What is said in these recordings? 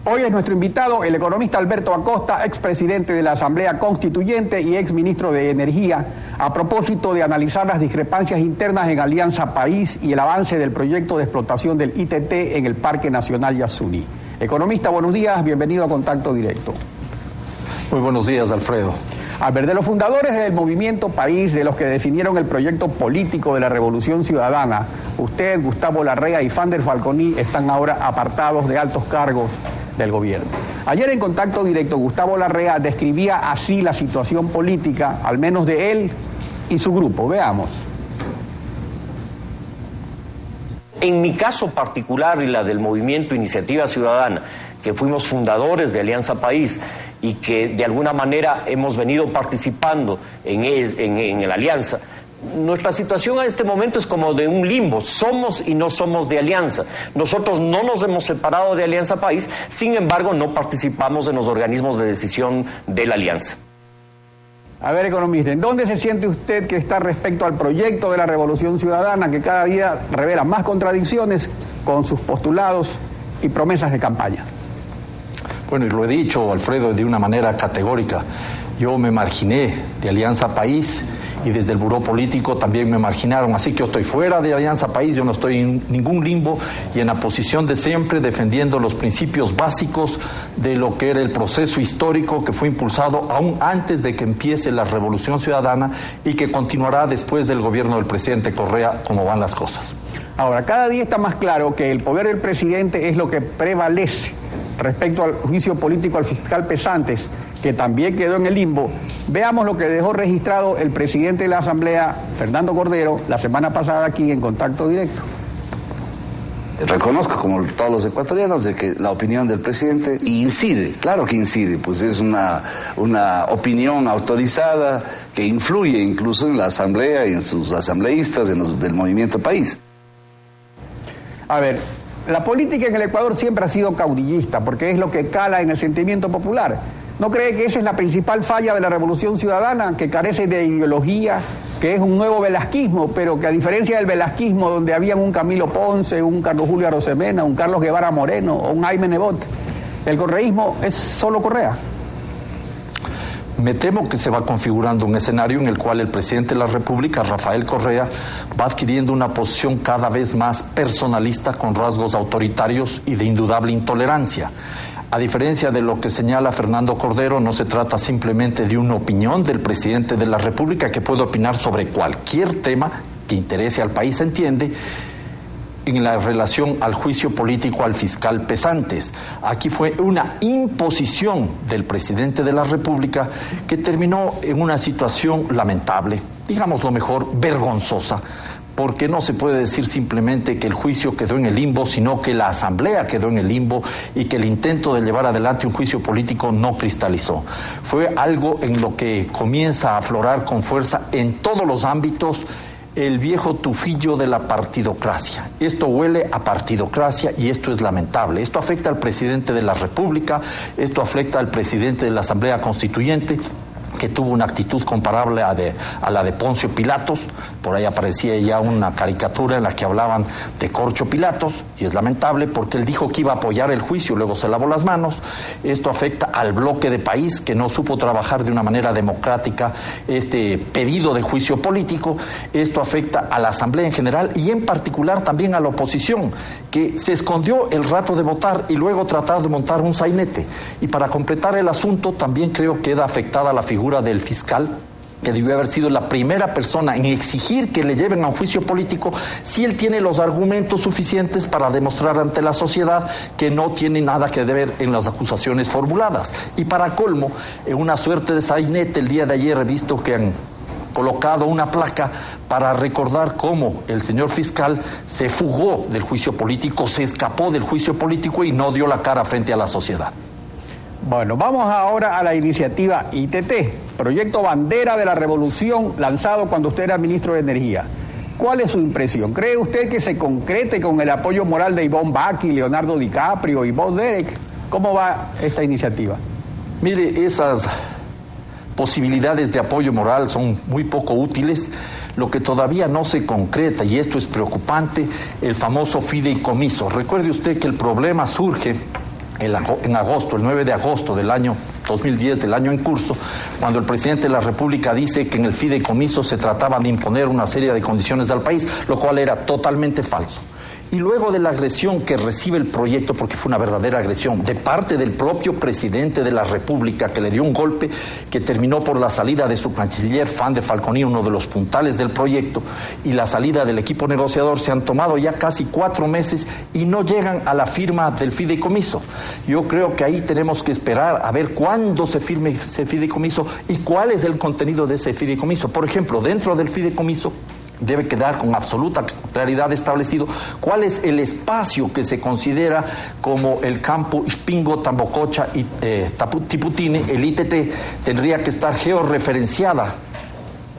Hoy es nuestro invitado el economista Alberto Acosta, expresidente de la Asamblea Constituyente y exministro de Energía, a propósito de analizar las discrepancias internas en Alianza País y el avance del proyecto de explotación del ITT en el Parque Nacional Yasuní. Economista, buenos días, bienvenido a Contacto Directo. Muy buenos días, Alfredo. Al ver de los fundadores del movimiento País, de los que definieron el proyecto político de la Revolución Ciudadana, usted, Gustavo Larrea y Fander Falconi están ahora apartados de altos cargos del gobierno. Ayer en Contacto Directo, Gustavo Larrea describía así la situación política, al menos de él y su grupo. Veamos. En mi caso particular y la del movimiento Iniciativa Ciudadana, que fuimos fundadores de Alianza País y que de alguna manera hemos venido participando en la Alianza, nuestra situación a este momento es como de un limbo, somos y no somos de Alianza. Nosotros no nos hemos separado de Alianza País, sin embargo no participamos en los organismos de decisión de la Alianza. A ver, economista, ¿en dónde se siente usted que está respecto al proyecto de la Revolución Ciudadana, que cada día revela más contradicciones con sus postulados y promesas de campaña? Bueno, y lo he dicho, Alfredo, de una manera categórica. Yo me marginé de Alianza País y desde el Buró Político también me marginaron, así que yo estoy fuera de Alianza País, yo no estoy en ningún limbo y en la posición de siempre defendiendo los principios básicos de lo que era el proceso histórico que fue impulsado aún antes de que empiece la Revolución Ciudadana y que continuará después del gobierno del presidente Correa, como van las cosas. Ahora, cada día está más claro que el poder del presidente es lo que prevalece respecto al juicio político al fiscal Pesantes, que también quedó en el limbo. Veamos lo que dejó registrado el presidente de la Asamblea, Fernando Cordero, la semana pasada aquí en Contacto Directo. Reconozco, como todos los ecuatorianos, de que la opinión del presidente incide, claro que incide, pues es una opinión autorizada que influye incluso en la Asamblea y en sus asambleístas, en los del movimiento País. A ver, la política en el Ecuador siempre ha sido caudillista, porque es lo que cala en el sentimiento popular. ¿No cree que esa es la principal falla de la Revolución Ciudadana, que carece de ideología, que es un nuevo velasquismo, pero que a diferencia del velasquismo, donde había un Camilo Ponce, un Carlos Julio Arosemena, un Carlos Guevara Moreno o un Jaime Nebot, el correísmo es solo Correa? Me temo que se va configurando un escenario en el cual el presidente de la República, Rafael Correa, va adquiriendo una posición cada vez más personalista con rasgos autoritarios y de indudable intolerancia. A diferencia de lo que señala Fernando Cordero, no se trata simplemente de una opinión del presidente de la República que puede opinar sobre cualquier tema que interese al país, se entiende, en la relación al juicio político al fiscal Pesantes. Aquí fue una imposición del presidente de la República que terminó en una situación lamentable, digamos lo mejor, vergonzosa, porque no se puede decir simplemente que el juicio quedó en el limbo, sino que la Asamblea quedó en el limbo y que el intento de llevar adelante un juicio político no cristalizó. Fue algo en lo que comienza a aflorar con fuerza en todos los ámbitos el viejo tufillo de la partidocracia. Esto huele a partidocracia y esto es lamentable. Esto afecta al presidente de la República, esto afecta al presidente de la Asamblea Constituyente, que tuvo una actitud comparable a la de Poncio Pilatos. Por ahí aparecía ya una caricatura en la que hablaban de Corcho Pilatos, y es lamentable porque él dijo que iba a apoyar el juicio, luego se lavó las manos. Esto afecta al bloque de País, que no supo trabajar de una manera democrática este pedido de juicio político. Esto afecta a la Asamblea en general y en particular también a la oposición, que se escondió el rato de votar y luego tratar de montar un sainete. Y para completar el asunto, también creo que queda afectada la figura del fiscal, que debió haber sido la primera persona en exigir que le lleven a un juicio político si él tiene los argumentos suficientes para demostrar ante la sociedad que no tiene nada que ver en las acusaciones formuladas. Y para colmo, en una suerte de sainete, el día de ayer he visto que han colocado una placa para recordar cómo el señor fiscal se fugó del juicio político, se escapó del juicio político y no dio la cara frente a la sociedad. Bueno, vamos ahora a la iniciativa ITT, proyecto bandera de la revolución lanzado cuando usted era ministro de Energía. ¿Cuál es su impresión? ¿Cree usted que se concrete con el apoyo moral de Ivonne Bacchi, Leonardo DiCaprio y Bob Derek? ¿Cómo va esta iniciativa? Mire, esas posibilidades de apoyo moral son muy poco útiles. Lo que todavía no se concreta, y esto es preocupante, el famoso fideicomiso. Recuerde usted que el problema surge en agosto, el 9 de agosto del año 2010, del año en curso, cuando el presidente de la República dice que en el fideicomiso se trataba de imponer una serie de condiciones al país, lo cual era totalmente falso. Y luego de la agresión que recibe el proyecto, porque fue una verdadera agresión, de parte del propio presidente de la República, que le dio un golpe que terminó por la salida de su canciller, Fan de Falconi, uno de los puntales del proyecto, y la salida del equipo negociador, se han tomado ya casi 4 meses y no llegan a la firma del fideicomiso. Yo creo que ahí tenemos que esperar a ver cuándo se firme ese fideicomiso y cuál es el contenido de ese fideicomiso. Por ejemplo, dentro del fideicomiso debe quedar con absoluta claridad establecido cuál es el espacio que se considera como el campo Ispingo, Tambococha y Tiputini. El ITT tendría que estar georreferenciada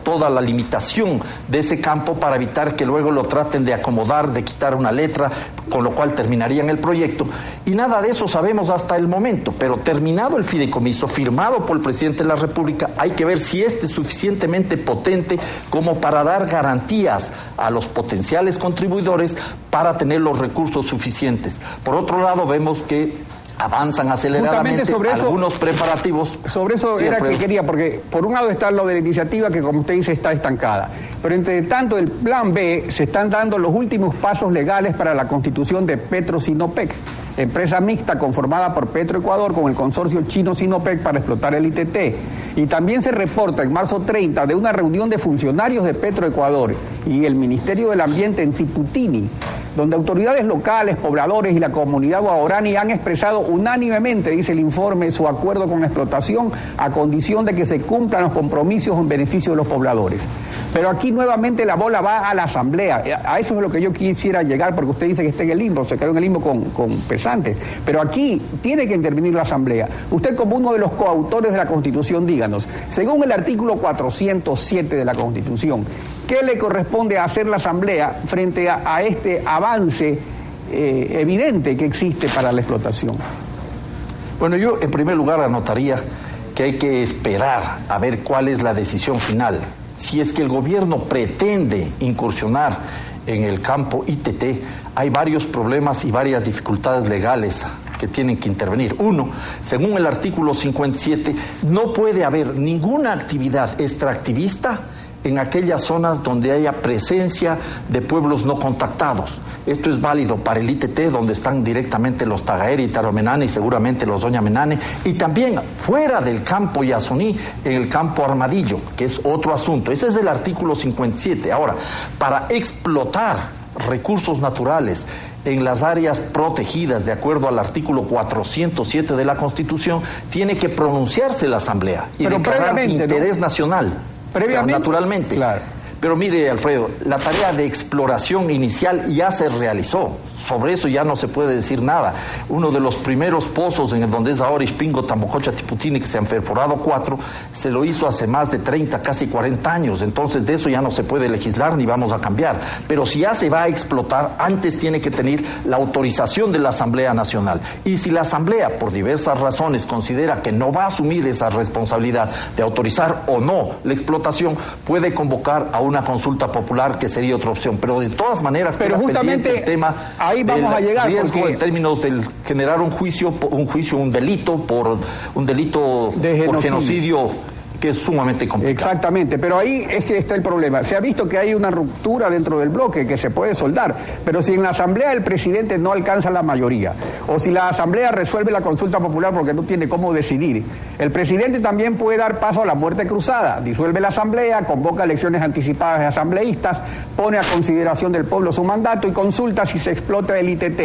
toda la limitación de ese campo para evitar que luego lo traten de acomodar, de quitar una letra, con lo cual terminarían el proyecto. Y nada de eso sabemos hasta el momento, pero terminado el fideicomiso, firmado por el presidente de la República, hay que ver si este es suficientemente potente como para dar garantías a los potenciales contribuidores para tener los recursos suficientes. Por otro lado, vemos que avanzan aceleradamente sobre eso, algunos preparativos. Sobre eso sí, era que quería, porque por un lado está lo de la iniciativa que, como usted dice, está estancada. Pero entre tanto, el plan B, se están dando los últimos pasos legales para la constitución de Petro-Sinopec, empresa mixta conformada por Petroecuador con el consorcio chino-Sinopec para explotar el ITT. Y también se reporta en marzo 30 de una reunión de funcionarios de Petroecuador y el Ministerio del Ambiente en Tiputini, donde autoridades locales, pobladores y la comunidad guaorani han expresado unánimemente, dice el informe, su acuerdo con la explotación a condición de que se cumplan los compromisos en beneficio de los pobladores. Pero aquí nuevamente la bola va a la Asamblea. A eso es lo que yo quisiera llegar, porque usted dice que está en el limbo, se quedó en el limbo con Pesante. Pero aquí tiene que intervenir la Asamblea. Usted, como uno de los coautores de la Constitución, díganos, según el artículo 407 de la Constitución, ¿qué le corresponde hacer la Asamblea frente a este avance evidente que existe para la explotación? Bueno, yo en primer lugar anotaría que hay que esperar a ver cuál es la decisión final. Si es que el gobierno pretende incursionar en el campo ITT, hay varios problemas y varias dificultades legales que tienen que intervenir. Uno, según el artículo 57, no puede haber ninguna actividad extractivista en aquellas zonas donde haya presencia de pueblos no contactados. Esto es válido para el ITT, donde están directamente los Tagaeri y Taromenane y seguramente los Doña Menane, y también fuera del campo Yasuní, en el campo Armadillo, que es otro asunto. Ese es el artículo 57. Ahora, para explotar recursos naturales en las áreas protegidas, de acuerdo al artículo 407 de la Constitución, tiene que pronunciarse la Asamblea y declarar de interés nacional. Previamente, naturalmente. Claro. Pero mire, Alfredo, la tarea de exploración inicial ya se realizó. Sobre eso ya no se puede decir nada. Uno de los primeros pozos en el donde es ahora Ispingo, Tambococha, Tiputini, que se han perforado 4, se lo hizo hace más de 30, casi 40 años. Entonces de eso ya no se puede legislar ni vamos a cambiar. Pero si ya se va a explotar, antes tiene que tener la autorización de la Asamblea Nacional. Y si la Asamblea, por diversas razones, considera que no va a asumir esa responsabilidad de autorizar o no la explotación, puede convocar a una consulta popular, que sería otra opción. Pero de todas maneras, pero justamente el tema ahí vamos a llegar, riesgo porque en términos de generar un delito por genocidio, que es sumamente complicado. Exactamente, pero ahí es que está el problema. Se ha visto que hay una ruptura dentro del bloque que se puede soldar, pero si en la Asamblea el presidente no alcanza la mayoría, o si la Asamblea resuelve la consulta popular porque no tiene cómo decidir, el presidente también puede dar paso a la muerte cruzada, disuelve la Asamblea, convoca elecciones anticipadas de asambleístas, pone a consideración del pueblo su mandato y consulta si se explota el ITT.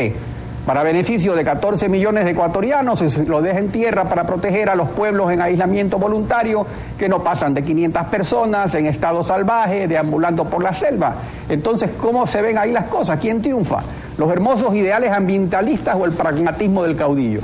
Para beneficio de 14 millones de ecuatorianos, se lo deja en tierra para proteger a los pueblos en aislamiento voluntario, que no pasan de 500 personas, en estado salvaje, deambulando por la selva. Entonces, ¿cómo se ven ahí las cosas? ¿Quién triunfa? ¿Los hermosos ideales ambientalistas o el pragmatismo del caudillo?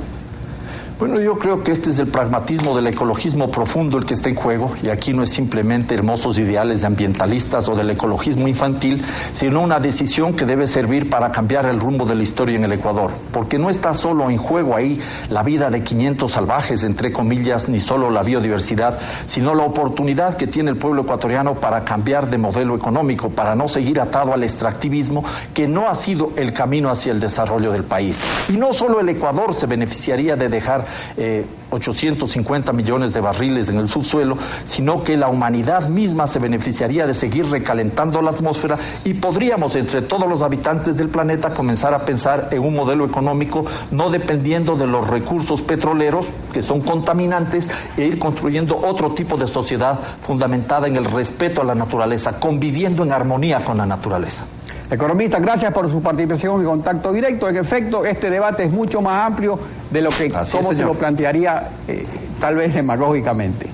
Bueno, yo creo que este es el pragmatismo del ecologismo profundo el que está en juego, y aquí no es simplemente hermosos ideales de ambientalistas o del ecologismo infantil, sino una decisión que debe servir para cambiar el rumbo de la historia en el Ecuador, porque no está solo en juego ahí la vida de 500 salvajes, entre comillas, ni solo la biodiversidad, sino la oportunidad que tiene el pueblo ecuatoriano para cambiar de modelo económico, para no seguir atado al extractivismo, que no ha sido el camino hacia el desarrollo del país. Y no solo el Ecuador se beneficiaría de dejar 850 millones de barriles en el subsuelo, sino que la humanidad misma se beneficiaría de seguir recalentando la atmósfera, y podríamos, entre todos los habitantes del planeta, comenzar a pensar en un modelo económico no dependiendo de los recursos petroleros, que son contaminantes, e ir construyendo otro tipo de sociedad fundamentada en el respeto a la naturaleza, conviviendo en armonía con la naturaleza. Economista, gracias por su participación y contacto directo. En efecto, este debate es mucho más amplio de lo que se lo plantearía tal vez demagógicamente.